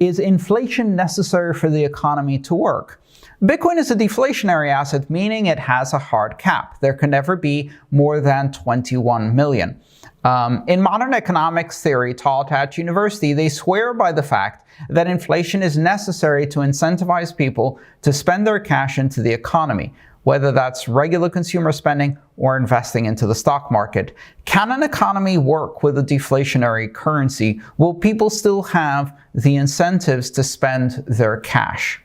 is inflation necessary for the economy to work? Bitcoin is a deflationary asset, meaning it has a hard cap. There can never be more than 21 million. In modern economics theory taught at university, they swear by the fact that inflation is necessary to incentivize people to spend their cash into the economy, whether that's regular consumer spending or investing into the stock market. Can an economy work with a deflationary currency? Will people still have the incentives to spend their cash?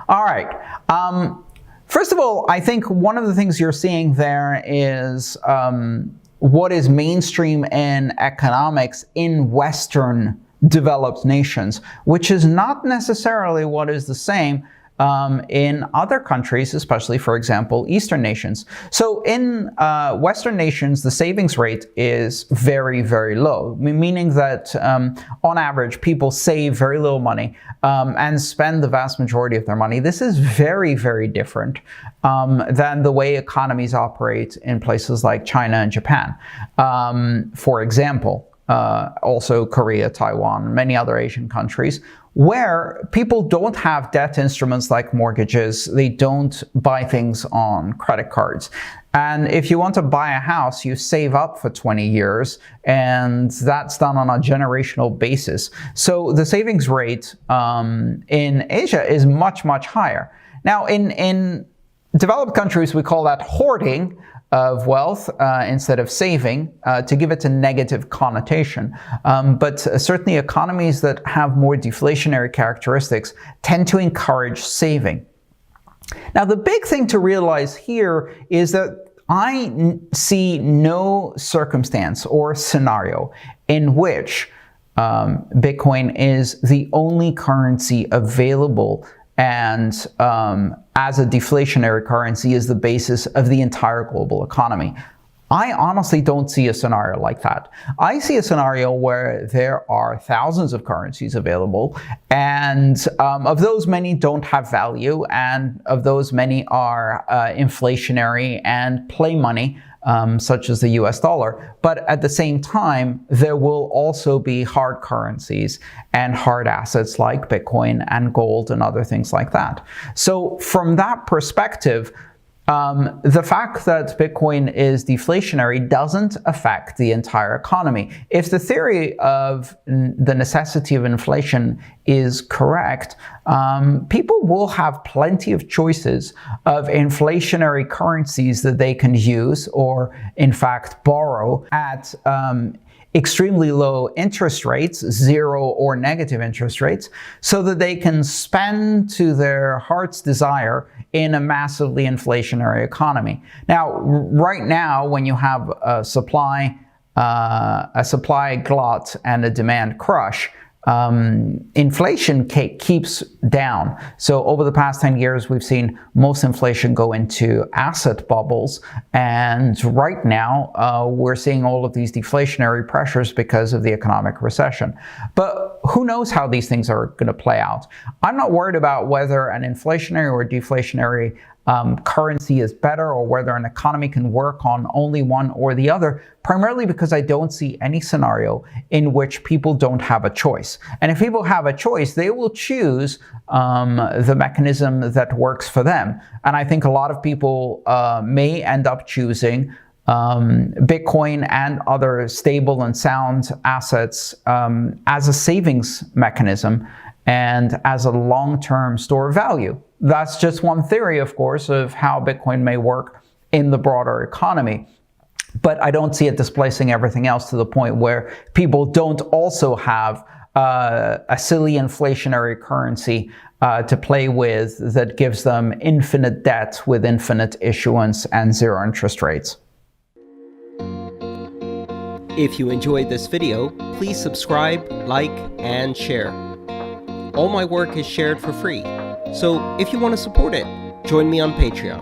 All right. First of all, I think one of the things you're seeing there is what is mainstream in economics in Western developed nations, which is not necessarily what is the same in other countries, especially, for example, Eastern nations. So in Western nations, the savings rate is very, very low, meaning that on average, people save very little money and spend the vast majority of their money. This is very, very different than the way economies operate in places like China and Japan. For example, also Korea, Taiwan, many other Asian countries, where people don't have debt instruments like mortgages. They don't buy things on credit cards. And if you want to buy a house, you save up for 20 years, and that's done on a generational basis. So the savings rate in Asia is much, much higher. Now, in developed countries, we call that hoarding of wealth instead of saving, to give it a negative connotation. But certainly economies that have more deflationary characteristics tend to encourage saving. Now, the big thing to realize here is that I see no circumstance or scenario in which Bitcoin is the only currency available and as a deflationary currency is the basis of the entire global economy. I honestly don't see a scenario like that. I see a scenario where there are thousands of currencies available, and of those many don't have value, and of those many are inflationary and play money, such as the US dollar. But at the same time, there will also be hard currencies and hard assets like Bitcoin and gold and other things like that. So from that perspective, the fact that Bitcoin is deflationary doesn't affect the entire economy. If the theory of the necessity of inflation is correct, people will have plenty of choices of inflationary currencies that they can use or, in fact, borrow at extremely low interest rates, zero or negative interest rates, so that they can spend to their heart's desire in a massively inflationary economy. Now, right now, when you have a supply glut and a demand crush, inflation keeps down. So over the past 10 years, we've seen most inflation go into asset bubbles. And right now, we're seeing all of these deflationary pressures because of the economic recession. But who knows how these things are going to play out? I'm not worried about whether an inflationary or deflationary currency is better, or whether an economy can work on only one or the other, primarily because I don't see any scenario in which people don't have a choice. And if people have a choice, they will choose the mechanism that works for them. And I think a lot of people may end up choosing Bitcoin and other stable and sound assets as a savings mechanism and as a long-term store of value. That's just one theory, of course, of how Bitcoin may work in the broader economy. But I don't see it displacing everything else to the point where people don't also have a silly inflationary currency to play with that gives them infinite debt with infinite issuance and zero interest rates. If you enjoyed this video, please subscribe, like, and share. All my work is shared for free, so if you want to support it, join me on Patreon.